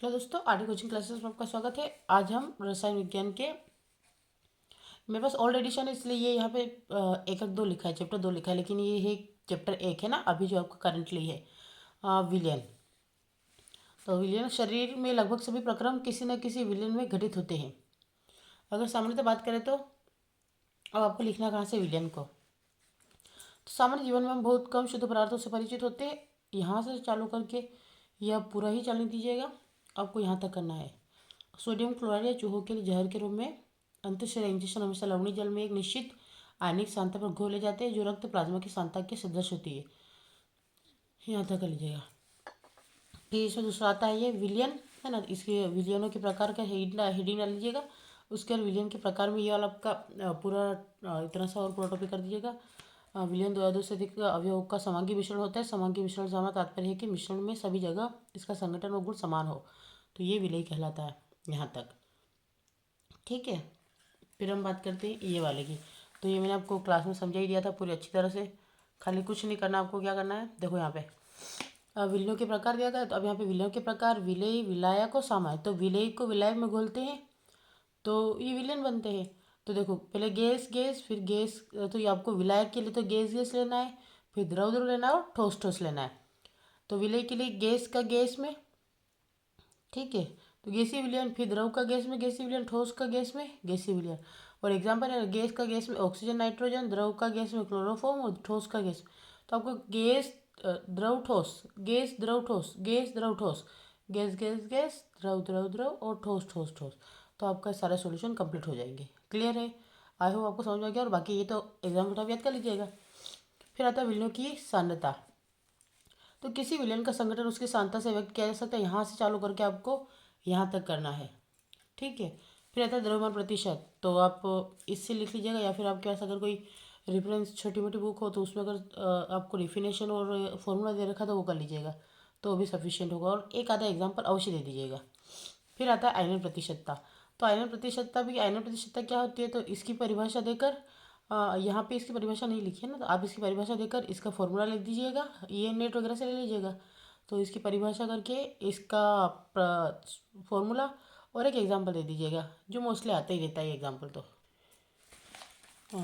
Hello दोस्तों, art coaching classes में आपका स्वागत है। आज हम रसायन विज्ञान के, मेरे पास ओल्ड एडिशन है इसलिए ये यहाँ पे एक एक दो लिखा है, चैप्टर 2 लिखा है, लेकिन ये है चैप्टर 1 है ना, अभी जो आपका करंटली है विलियन। तो विलियन शरीर में लगभग सभी प्रक्रम किसी न किसी विलियन में घटित होते हैं। अगर सामान्यतः बात करें तो अब आपको लिखना कहाँ से विलियन को। तो सामान्य जीवन में हम बहुत कम शुद्ध पदार्थों से परिचित होते हैं। यहाँ से चालू करके यह पूरा ही चलने दीजिएगा, आपको यहाँ तक करना है। सोडियम क्लोराइड या चूहों के लिए जहर के रूप में अंतःशरीर इंजेक्शन हमेशा लवणीय जल में एक निश्चित आयनिक सांद्रता पर घोले जाते हैं, जो रक्त प्लाज्मा की सांद्रता के सदृश होती है। यहाँ तक कर लीजिएगा। फिर इसमें दूसरा आता है ये विलियन, है ना। इसके विलियनों के प्रकार का हेडिंग डाल लीजिएगा। उसके बाद विलियन के प्रकार में ये वाला आपका पूरा इतना सा और पूरा टॉपिक कर दीजिएगा। विलियन दो से अधिक अवयवों का समांगी मिश्रण होता है। समांगी मिश्रण से हमारा तात्पर्य है कि मिश्रण में सभी जगह इसका संगठन और गुण समान हो, तो ये विलय कहलाता है। यहाँ तक ठीक है। फिर हम बात करते हैं ये वाले की। तो ये मैंने आपको क्लास में समझा ही दिया था पूरी अच्छी तरह से। खाली कुछ नहीं करना, आपको क्या करना है, देखो यहाँ पे विलयों के प्रकार दिया गया है। तो अब यहाँ पे विलयों के प्रकार विलेय, विलायक और सामायिक। तो विलेय को विलायक में घोलते हैं तो ये विलयन बनते हैं। तो देखो पहले गैस गैस, फिर गैस, तो ये आपको विलायक के लिए तो गैस गैस लेना है, फिर द्रव द्रव लेना है और ठोस ठोस लेना है। तो विलेय के लिए गैस का गैस में, ठीक है। तो गैसीय विलयन, फिर द्रव का गैस में गैसीय विलयन, ठोस का गैस में गैसीय विलयन। और एग्जाम्पल है गैस का गैस में ऑक्सीजन नाइट्रोजन, द्रव का गैस में क्लोरोफॉर्म और ठोस का गैस। तो आपको गैस द्रव ठोस, गैस द्रव ठोस, गैस द्रव ठोस, गैस गैस गैस, द्रव द्रव द्रव और ठोस ठोस ठोस। तो आपका सारा सॉल्यूशन कंप्लीट हो जाएंगे। क्लियर है? आई होप आपको समझ आ गया। और बाकी ये तो एग्जाम में याद कर लीजिएगा। फिर आता है विलयनों की सांद्रता। तो किसी विलयन का संगठन उसकी सांद्रता से व्यक्त किया जा सकता है। यहाँ से चालू करके आपको यहाँ तक करना है, ठीक है। फिर आता है द्रव्यमान प्रतिशत। तो आप इससे लिख लीजिएगा, या फिर आपके पास अगर कोई रेफरेंस छोटी मोटी बुक हो तो उसमें अगर आपको डिफिनेशन और फॉर्मूला दे रखा तो वो कर लीजिएगा, तो वो भी सफिशियंट होगा। और एक आधा एग्जाम्पल अवश्य दे दीजिएगा। फिर आता है आयनन प्रतिशतता। तो आयनन प्रतिशतता भी, आयनन प्रतिशतता क्या होती है, तो इसकी परिभाषा देकर यहाँ पे इसकी परिभाषा नहीं लिखी है ना, तो आप इसकी परिभाषा देकर इसका फॉर्मूला लिख दीजिएगा, ये नेट वगैरह से ले लीजिएगा। तो इसकी परिभाषा करके इसका फॉर्मूला और एक एग्जांपल दे दीजिएगा, जो मोस्टली आता ही रहता है एग्जांपल तो।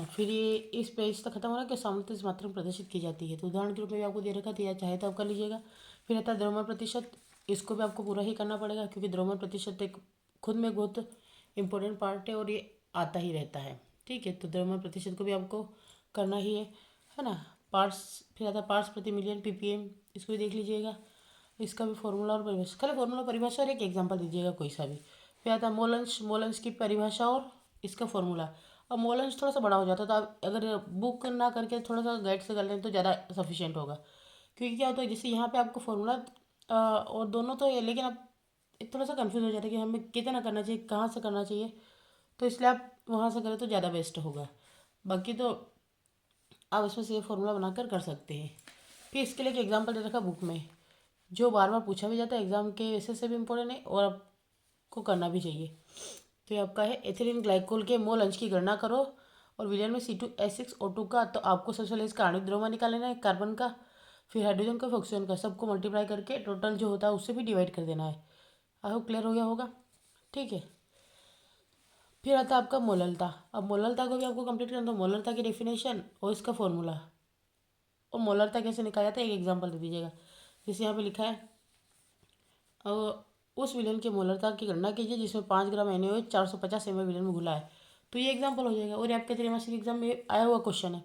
फिर ये इस पेज तक खत्म हो रहा है कि सामर्थ्य इस मात्रा में प्रदर्शित की जाती है। तो उदाहरण के रूप में भी आपको दे रखा था, या चाहे तो आप कर लीजिएगा। फिर आता है द्रव्यमान प्रतिशत। इसको भी आपको पूरा ही करना पड़ेगा, क्योंकि द्रव्यमान प्रतिशत एक खुद में बहुत इंपॉर्टेंट पार्ट है और ये आता ही रहता है, ठीक है। तो द्रव्यमान प्रतिशत को भी आपको करना ही है ना। पार्ट्स, फिर आता है पार्ट्स प्रति मिलियन पीपीएम, इसको भी देख लीजिएगा। इसका भी फॉर्मूला और परिभाषा, खाली फॉर्मूला परिभाषा और एक एग्जांपल दीजिएगा कोई सा भी। फिर आता है मोलंश, मोलंश की परिभाषा और इसका फॉर्मूला। और मोलंश थोड़ा सा बड़ा हो जाता है, तो आप अगर बुक ना करके थोड़ा सा गाइड से कर लें तो ज़्यादा सफिशियंट होगा। क्योंकि क्या होता है, जैसे यहाँ पे आपको फॉर्मूला और दोनों तो है, लेकिन आप थोड़ा सा कंफ्यूज हो जाता है कि हमें कितना करना चाहिए, कहाँ से करना चाहिए। तो इसलिए आप वहाँ से करें तो ज़्यादा बेस्ट होगा। बाकी तो आप इसमें से ये फॉर्मूला बनाकर कर सकते हैं। फिर इसके लिए एक एग्जाम्पल दे रखा बुक में, जो बार बार पूछा भी जाता है एग्जाम के वैसे से भी इम्पोर्टेंट है और आपको करना भी चाहिए। तो ये आपका है एथिलीन ग्लाइकोल के मोल अंश की गणना करो और विलयन में C2H6O2 का। तो आपको सबसे पहले इसका आणविक द्रव्यमान निकाल लेना है, कार्बन का, फिर हाइड्रोजन का, ऑक्सीजन का, सबको मल्टीप्लाई करके टोटल जो होता है उससे भी डिवाइड कर देना है। आई होप क्लियर हो गया होगा, ठीक है। फिर आता है आपका मोललता। अब मोललता को भी आपको कंप्लीट करना, तो मोललता की डेफिनेशन और इसका फॉर्मूला और मोललता कैसे निकाला जाता है एक एग्जाम्पल दे दीजिएगा। जैसे यहाँ पे लिखा है, और उस विलयन की मोलरता की गणना कीजिए जिसमें 5 ग्राम NaOH 450 ml विलयन में घुला है। तो ये एग्जाम्पल हो जाएगा और ये आपके त्रैमासिक एग्जाम में आया हुआ क्वेश्चन है।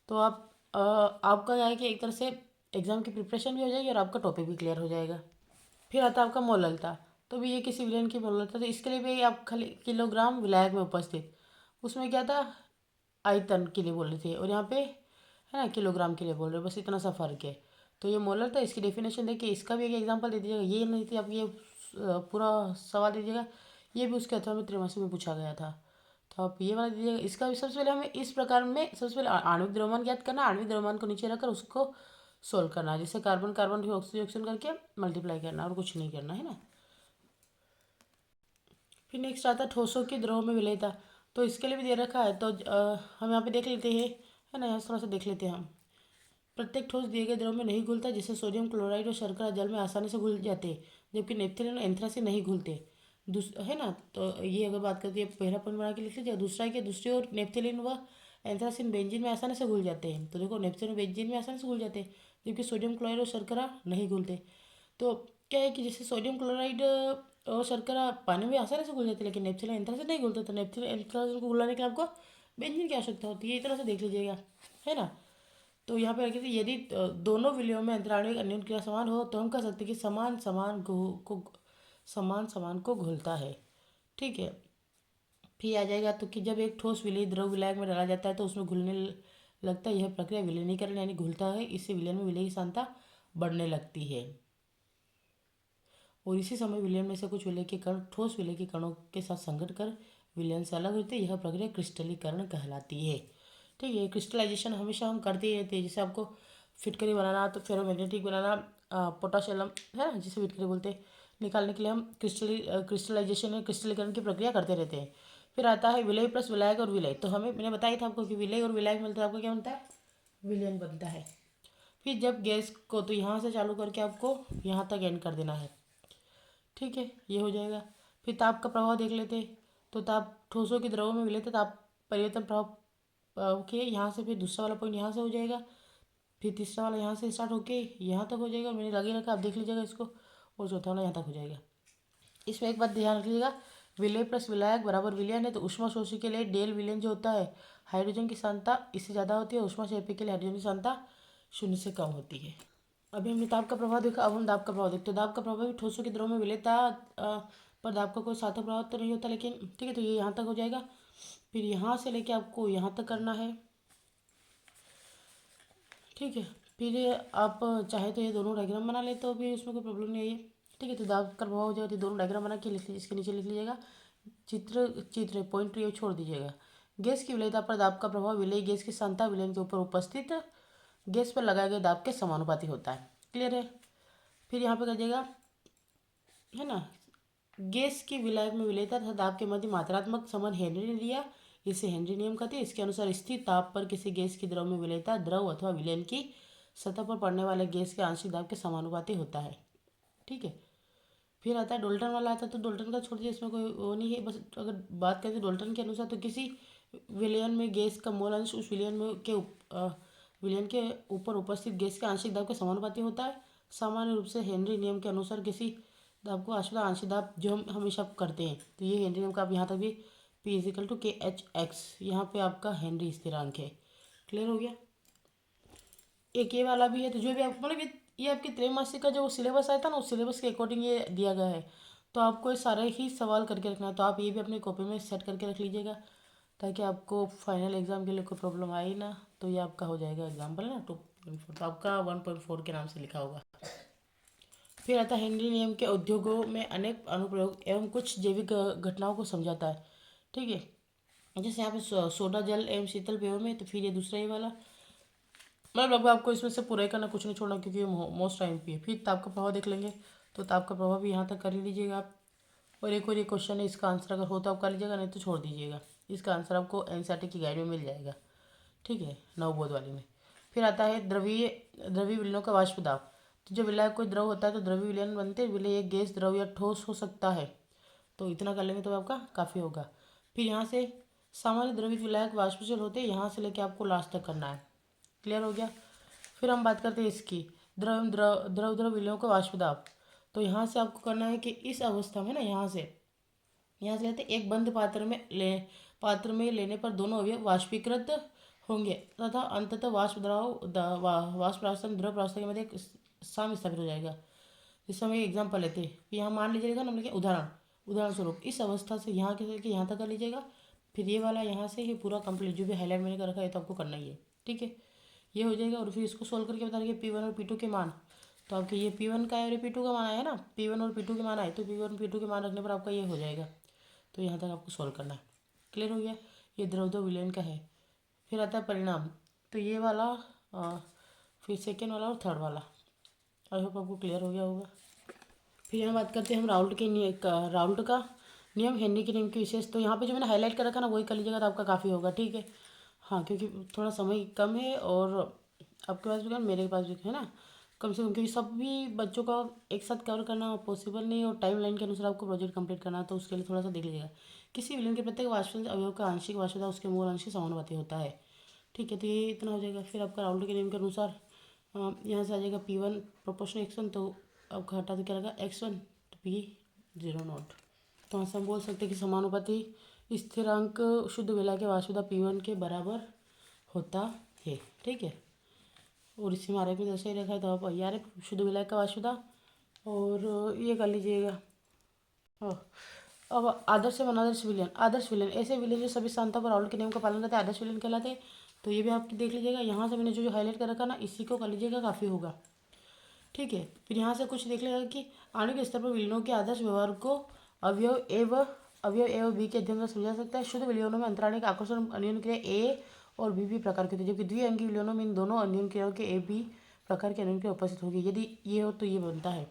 तो आप आपका क्या है कि एक तरह से एग्जाम की प्रिपरेशन भी हो जाएगी और आपका टॉपिक भी क्लियर हो जाएगा। फिर आता है आपका मोललता। तो भी ये किसी विलयन की मोललता, तो इसके लिए भी आप खाली किलोग्राम विलायक में उपस्थित, उसमें क्या था, आयतन के लिए बोल रहे थे, और यहाँ पे है ना किलोग्राम के लिए बोल रहे हो, बस इतना सा फर्क है। तो ये मोलर था, इसकी डेफिनेशन देखिए, इसका भी एक एग्जांपल दे दीजिएगा। ये नहीं थी, आप ये पूरा सवाल दीजिएगा, ये भी उसके अथवा में त्रैमासिक में पूछा गया था। तो आप ये वाला दीजिएगा। इसका भी सबसे पहले हमें इस प्रकार में सबसे पहले आणविक द्रव्यमान ज्ञात करना, आणविक द्रव्यमान को नीचे रखकर उसको सोल्व करना, जैसे कार्बन कार्बन फिर ऑक्सीजन ऑक्सीजन करके मल्टीप्लाई करना और कुछ नहीं करना, है ना। फिर नेक्स्ट आता है ठोसों की द्रव में विलेयता। तो इसके लिए भी दे रखा है, तो हम यहाँ पे देख लेते हैं, है ना, यहाँ से थोड़ा सा देख लेते हैं हम। प्रत्येक ठोस दिए गए द्रव में नहीं घुलता, जिससे सोडियम क्लोराइड और शर्करा जल में आसानी से घुल जाते हैं। जबकि नेपथलीन और एंथ्रासिन नहीं घुलते। है ना, तो ये अगर बात करते हैं पहला पॉइंट बना के लिख लीजिए। दूसरा है कि दूसरी ओर नेपथलीन व एंथ्रासिन बेंजीन में आसानी से घुल जाते हैं। तो देखो नेपथलीन और बेंजीन में आसानी से घुल जाते हैं, जबकि सोडियम क्लोराइड और शर्करा नहीं घुलते। तो क्या है कि जैसे सोडियम क्लोराइड और शर्करा पानी में आसानी से घुल जाती है, लेकिन नेपथलीन एंथ्रासिन नहीं घुलते। तो नेपथलीन एंथ्रासिन को घुलाने के लिए आपको बेंजीन की आवश्यकता होती है। इस तरह से देख लीजिएगा, है ना। तो यहाँ पे रखिए, यदि दोनों विलयों में अंतराणु अन्योन क्रिया समान हो तो हम कह सकते हैं कि समान समान को घुलता है। ठीक है। फिर आ जाएगा तो कि जब एक ठोस विलय द्रव विलायक में डाला जाता है तो उसमें घुलने लगता है। यह प्रक्रिया विलयनीकरण यानी घुलता है। इससे विलयन में विलय की सांद्रता बढ़ने लगती है और इसी समय विलयन में से कुछ विलय के कण ठोस विलय के कणों के साथ संघट कर विलयन से अलग होते हैं। यह प्रक्रिया क्रिस्टलीकरण कहलाती है। ठीक है। क्रिस्टलाइजेशन हमेशा हम करते ही रहते हैं। जैसे आपको फिटकरी बनाना, तो फेरोमैग्नेटिक बनाना, पोटाशियम है ना जिसे फिटकरी बोलते हैं, निकालने के लिए हम क्रिस्टलाइजेशन या क्रिस्टलीकरण की प्रक्रिया करते रहते हैं। फिर आता है विलय प्लस विलायक और विलय। तो हमें मैंने बताया था आपको कि विलय और विलायक मिलता है, आपको क्या बनता है, विलयन बनता है। फिर जब गैस को तो यहाँ से चालू करके आपको यहाँ तक एंड कर देना है। ठीक है, ये हो जाएगा। फिर ताप का प्रभाव देख लेते हैं। तो ताप ठोसों की द्रवों में विलय ताप परिवर्तन प्रभाव के यहाँ से फिर दूसरा वाला पॉइंट यहाँ से हो जाएगा। फिर तीसरा वाला यहाँ से स्टार्ट होके यहाँ तक हो जाएगा। मैंने लगे रखा, आप देख लीजिएगा इसको। और चौथा वाला यहाँ तक हो जाएगा। इसमें एक बात ध्यान रखिएगा, विलय प्लस विलायक बराबर विलयन है। तो ऊष्मा शोषी के लिए डेल विलयन जो होता है, हाइड्रोजन की सांद्रता इससे ज़्यादा होती है। ऊष्मा क्षेपी के लिए हाइड्रोजन की सांद्रता 0 से कम होती है। अभी हमने दाब का प्रभाव देखा, अब हम दाब का प्रभाव देखते हैं। दाब का प्रभाव भी ठोसों के द्रव में विलेयता पर दाब का कोई सार्थक प्रभाव तो नहीं होता, लेकिन ठीक है। तो ये यहाँ तक हो जाएगा। फिर यहाँ से लेके आपको यहाँ तक करना है। ठीक है। फिर आप चाहे तो ये दोनों डायग्राम बना ले तो भी उसमें कोई प्रॉब्लम नहीं है। ठीक है। तो दाब का प्रभाव हो जाएगा, तो दोनों डायग्राम बना के लिख लीजिए। इसके नीचे लिख लीजिएगा चित्र पॉइंट ये छोड़ दीजिएगा। गैस की विलेयता पर दाब का प्रभाव विलेय गैस की सांद्रता विलयन के ऊपर उपस्थित गैस पर लगाए गए दाब के समानुपाती होता है। क्लियर है। फिर यहाँ पे कर दिएगा, है ना, गैस की विलायक में विलेयता तथा दाब के मध्य मात्रात्मक संबंध हेनरी ने दिया। इसे हेनरी नियम कहते हैं। इसके अनुसार स्थिर ताप पर किसी गैस की द्रव में विलेयता द्रव अथवा विलयन की सतह पर पड़ने वाले गैस के आंशिक दाब के समानुपाती होता है। ठीक है। फिर आता है डोल्टन वाला। आता है तो डोल्टन का छोड़ दिया, इसमें कोई वो नहीं है। बस अगर बात करें तो डोल्टन के अनुसार तो किसी विलयन में गैस का मोल अंश उस विलयन के ऊपर उपस्थित गैस के आंशिक दाब के समानुपाती होता है। सामान्य रूप से हेनरी नियम के अनुसार किसी दाब को आंशिक दाब जो हम हमेशा करते हैं, तो ये हेनरी नियम का आप यहाँ तक भी P=KHX, यहाँ पे आपका हेनरी स्थिरांक है। क्लियर हो गया। एक ये वाला भी है। तो जो भी आप मतलब ये आपके त्रैमासिक का जो सिलेबस आया था ना, उस सिलेबस के अकॉर्डिंग ये दिया गया है। तो आपको ये सारे ही सवाल करके रखना है। तो आप ये भी अपनी कॉपी में सेट करके रख लीजिएगा, ताकि आपको फाइनल एग्जाम के लिए कोई प्रॉब्लम आए ही ना। तो ये आपका हो जाएगा एग्जाम्पल ना 2.4, तो आपका 1.4 के नाम से लिखा होगा। फिर आता है हेनरी नियम के उद्योगों में अनेक अनुप्रयोग एवं कुछ जैविक घटनाओं को समझाता है। ठीक है। जैसे यहाँ पे सोडा जल एवं शीतल पेयों में। तो फिर ये दूसरा ही वाला, मतलब लगभग आपको इसमें से पूरा ही करना, कुछ नहीं छोड़ना, क्योंकि ये मोस्ट टाइम पे है। फिर ताप का प्रभाव देख लेंगे। तो ताप का प्रभाव भी यहाँ तक कर ही लीजिएगा आप। और एक और ये क्वेश्चन है, इसका आंसर अगर हो तो आप कर लीजिएगा, नहीं तो छोड़ दीजिएगा। इसका आंसर आपको एनसीईआरटी की गाइड में मिल जाएगा। ठीक है, नवबोध वाली में। फिर आता है द्रवीय विलयनों का वाष्प दाब। तो जब विलायक कोई द्रव होता है तो द्रवीय विलयन बनते हैं। विलय एक गैस द्रव या ठोस हो सकता है। तो इतना कर लेंगे तो आपका काफ़ी होगा। फिर यहाँ से सामान्य द्रवित विलायक वाष्पशील होते हैं, यहाँ से लेके आपको लास्ट तक करना है। क्लियर हो गया। फिर हम बात करते हैं इसकी द्रव द्रव द्रव द्रव विलयों का वाष्प दाब। तो यहाँ से आपको करना है कि इस अवस्था में ना, यहाँ से लेते एक बंद पात्र में लेने पर दोनों अवयव वाष्पीकृत होंगे तथा अंततः वाष्प प्रावस्था द्रव प्रावस्था के मध्य एक साम्य स्थापित हो जाएगा। जिससे हम एक एग्जाम्पल लेते हैं। यहाँ मान लीजिएगा ना, मतलब उदाहरण स्वरूप इस अवस्था से यहाँ के लेके यहाँ तक कर लीजिएगा। फिर ये वाला यहाँ से ये पूरा कंप्लीट जो भी हाईलाइट मैंने कर रखा है तो आपको करना ही है। ठीक है, ये हो जाएगा। और फिर इसको सोल्व करके बता देंगे P1 और P2 के मान। तो आपके ये P1 का है और P2 का मान आया ना, P1 और P2 के मान आए, तो P1 P2 के मान रखने पर आपका ये हो जाएगा। तो यहाँ तक आपको सॉल्व करना है। क्लियर हो गया। ये द्रव विलयन का है। फिर आता है परिणाम। तो ये वाला फिर सेकेंड वाला और थर्ड वाला, आई होप आपको क्लियर हो गया होगा। फिर यहाँ बात करते हैं हम राउल्ट का नियम, हेनरी के नियम की विशेष। तो यहाँ पे जो मैंने हाईलाइट कर रखा ना, वही कर लीजिएगा तो आपका काफ़ी होगा। ठीक है, हाँ, क्योंकि थोड़ा समय कम है और आपके पास भी मेरे पास भी है ना, कम से कम, क्योंकि सभी बच्चों का एक साथ कवर करना पॉसिबल नहीं और टाइम लाइन के अनुसार आपको प्रोजेक्ट कंप्लीट करना है, तो उसके लिए थोड़ा सा देख लीजिएगा। किसी विलेन के प्रत्येक वास्तविक अवयव का आंशिक वास्तविकता उसके मूल अंश के समानुपाती होता है। ठीक है, तो ये इतना हो जाएगा। फिर आपका राउल्ट के नियम के अनुसार यहाँ से आ जाएगा P1 प्रोपोर्शनल x1, तो आपका हटा तो क्या लगा x1, तो P0 नॉट। तो यहाँ से हम बोल सकते हैं कि समानुपाती स्थिरांक शुद्ध विलय के वास्तविकता P1 के बराबर होता है। ठीक है, और इसमें आरेख में जैसे ही रखा है तो आप आरेख शुद्ध विलय का वास्तविकता और ये कर लीजिएगा। अब आदर्श एवं अनादर्श विलयन। आदर्श विलयन ऐसे विलयन जो सभी स्थानों पर राउल्ट के नियम का पालन करते हैं आदर्श विलयन कहलाते हैं। तो ये भी आप देख लीजिएगा, यहाँ से मैंने जो हाईलाइट कर रखा ना इसी को कर लीजिएगा, काफ़ी होगा। ठीक है, फिर यहाँ से कुछ देख लेगा कि आणविक स्तर पर विलयनों के आदर्श व्यवहार को अवयव ए और बी के अध्ययन से समझा सकता है। शुद्ध विलयनों में अंतराणिक आकर्षण अन्योन्य क्रिया ए और बी प्रकार के होते हैं, जबकि द्विअंगी विलयनों में इन दोनों अन्योन्य क्रियाओं के ए बी प्रकार के अन्योन्य क्रिया उपस्थित होगी। यदि ये हो तो ये बनता है।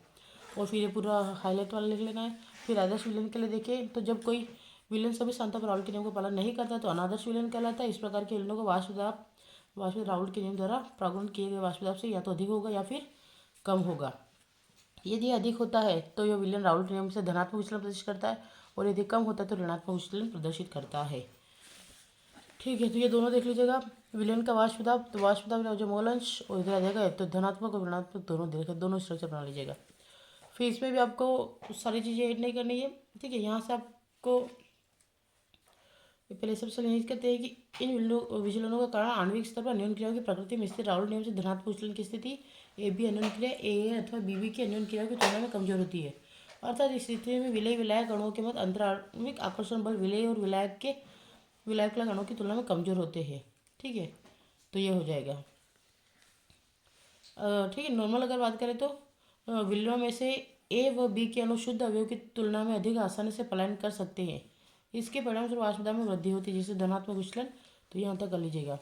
और फिर ये पूरा हाईलाइट वाला लिख लेना है। फिर आदर्श विलयन के लिए देखिए, तो जब कोई विलयन सभी स्थानों पर राउल्ट के नियम का पालन नहीं करता तो अनादर्श विलयन कहलाता है। इस प्रकार के विलयनों को वास्तविक राउल्ट के नियम द्वारा प्रागुण किए गए वास्तविकता से या तो अधिक होगा या फिर कम होगा। यदि अधिक होता है तो यह विलयन राउल्ट नियम से धनात्मक विचलन प्रदर्शित करता है और यदि कम होता है तो ऋणात्मक विचलन प्रदर्शित करता है। ठीक है, तो ये दोनों देख लीजिएगा। विलयन का वाष्पदाब, तो वाष्पदाब जो मोल अंश और इधर आ जाएगा, तो धनात्मक और ऋणात्मक दोनों देखिए, दोनों स्ट्रक्चर बना लीजिएगा। फिर इसमें भी आपको सारी चीज़ें ऐड नहीं करनी है। ठीक है, यहाँ से आपको पहले सबसे निश्चित करते हैं कि इन विचलनों का कारण आणविक स्तर पर अन्योन्य क्रियाओं की प्रकृति में स्थिर राउल्ट नियम से धनात्मक विचलन की स्थिति ए बी अन्योन्य क्रिया ए अथवा बी की अन्योन्य क्रियाओं की तुलना में कमजोर होती है। अर्थात इस स्थिति में विलय विलायक अणुओं के मध्य अंतराणविक आकर्षण बल विलय और विलायक अणुओं की तुलना में कमजोर होते हैं। ठीक है, तो ये हो जाएगा। ठीक है, नॉर्मल अगर बात करें तो विलयों में से ए व बी के अणु शुद्ध अवयव की तुलना में अधिक आसानी से पलायन कर सकते हैं। इसके परिणामस्वरूप वाष्पदाब में वृद्धि होती है, जिससे धनात्मक विचलन। तो यहाँ तक कर लीजिएगा।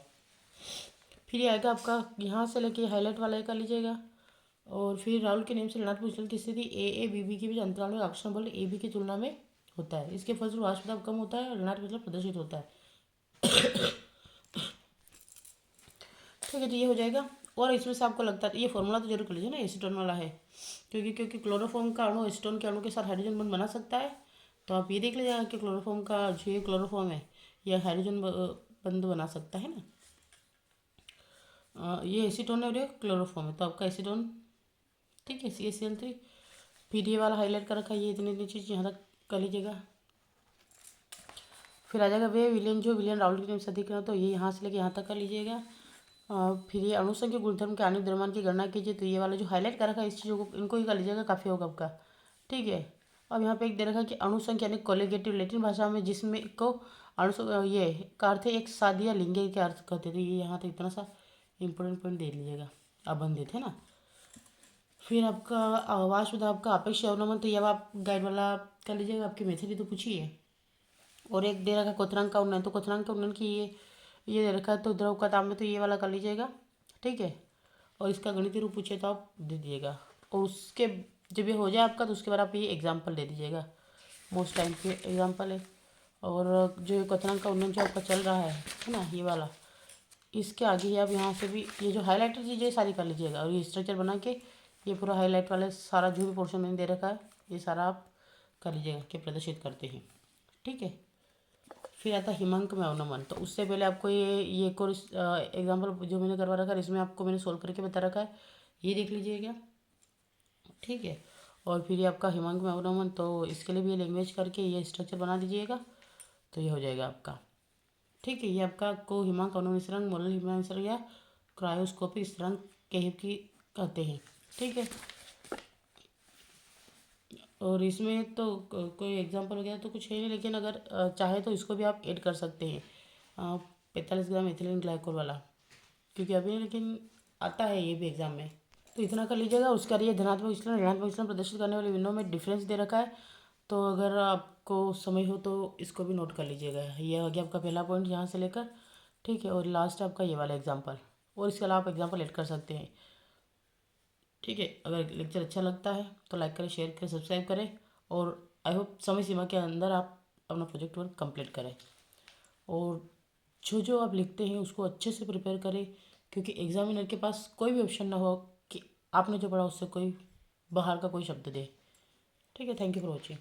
फिर ये आएगा आपका यहाँ से लेके हाईलाइट वाला कर लीजिएगा। और फिर राउल्ट के नियम से ऋणात्मक विचलन की स्थिति ए बी के बीच अंतराल में आकर्षण बल ए बी की तुलना में होता है। इसके फलस्वरूप वाष्पदाब कम होता है और ऋणात्मक विचलन प्रदर्शित होता है। ठीक है, तो ये हो जाएगा। और इसमें से आपको लगता है ये फॉर्मूला तो जरूर कर लीजिए ना, एसीटोन वाला है, क्योंकि क्लोरोफॉर्म का अणु एसीटोन के अणु के साथ हाइड्रोजन बंध बना सकता है। तो आप ये देख लीजिएगा कि क्लोरोफॉर्म का जो ये क्लोरोफॉर्म है यह हाइड्रोजन बंध बना सकता है ना। ये एसीटोन है और ये क्लोरोफॉर्म है, तो आपका एसीटोन। ठीक है, CaCl3। फिर ये वाला हाईलाइट कर रखा है, ये इतनी चीज़ यहाँ तक कर लीजिएगा। फिर आ जाएगा वे विलयन जो विलयन राउल्ट के नियम से अधिक है, तो ये यहाँ से लेके यहाँ तक कर लीजिएगा। फिर ये अणुसंख्य गुणधर्म के आणविक द्रव्यमान की गणना कीजिए, तो ये वाला जो हाईलाइट कर रखा है इस चीज़ों को इनको ही कर लीजिएगा, काफ़ी होगा आपका। ठीक है, अब यहाँ पे एक दे रखा है कि अणुसंख्या यानी कोलिगेटिव लैटिन भाषा में जिसमें को ये का अर्थ है एक सादी या लिंगे के अर्थ कहते थे। ये यहाँ तक इतना सा इंपॉर्टेंट पॉइंट दे लीजिएगा, अबंधित है ना। फिर आपका वाष्पदाब का अपेक्षित अवनमन, तो ये आप गाइड वाला कर लीजिएगा, आपकी मेथड ही तो पूछी है। और एक दे रखा है क्वथनांक का उन्नयन, तो क्वथनांक का उन्नयन की ये दे रखा है, तो द्रव का ताप में तो ये वाला कर लीजिएगा। ठीक है, और इसका गणितीय रूप पूछे तो आप दे दीजिएगा। और उसके जब ये हो जाए आपका तो उसके बाद आप ये एग्जाम्पल दे दीजिएगा, मोस्ट टाइम के एग्जाम्पल है। और जो क्वथनांक का उन्नयन जो आपका चल रहा है ना ये वाला, इसके आगे ही आप यहाँ से भी ये जो हाईलाइटेड चीज़ें सारी कर लीजिएगा। और ये स्ट्रक्चर बना के ये पूरा हाईलाइट वाले सारा जो भी पोर्शन मैंने दे रखा है ये सारा आप कर लीजिएगा कि प्रदर्शित करते हैं। ठीक है, फिर आता है हिमांक में अवनमन। तो उससे पहले आपको ये एक और एग्जाम्पल जो मैंने करवा रखा है इसमें आपको मैंने सोल्व करके बता रखा है, ये देख लीजिएगा। ठीक है, और फिर ये आपका हिमांक में अवनमन, तो इसके लिए भी ये लैंग्वेज करके ये स्ट्रक्चर बना दीजिएगा, तो ये हो जाएगा आपका। ठीक है, ये आपका को हिमांक अवनमन स्थिरांक, मोलर हिमांक स्थिरांक या क्रायोस्कोपिक स्थिरांक की कहते हैं। ठीक है, और इसमें तो कोई एग्जांपल वगैरह तो कुछ है नहीं, लेकिन अगर चाहे तो इसको भी आप ऐड कर सकते हैं 45 ग्राम एथिलीन ग्लाइकोल वाला, क्योंकि अभी लेकिन आता है ये भी एग्जाम में। तो इतना कर लीजिएगा। उसका ये धनात्मक विचलन ऋणात्मक विचलन प्रदर्शित करने वाले विंडो में डिफरेंस दे रखा है, तो अगर आपको समय हो तो इसको भी नोट कर लीजिएगा। ये आ गया आपका पहला पॉइंट यहाँ से लेकर। ठीक है, और लास्ट आपका ये वाला एग्जाम्पल, और इसके अलावा आप एग्जाम्पल ऐड कर सकते हैं। ठीक है, अगर लेक्चर अच्छा लगता है तो लाइक करें, शेयर करें, सब्सक्राइब करें, और आई होप समय सीमा के अंदर आप अपना प्रोजेक्ट वर्क कंप्लीट करें। और जो जो आप लिखते हैं उसको अच्छे से प्रिपेयर करें, क्योंकि एग्जामिनर के पास कोई भी ऑप्शन ना हो कि आपने जो पढ़ा उससे कोई बाहर का कोई शब्द दे। ठीक है, थैंक यू फॉर वॉचिंग।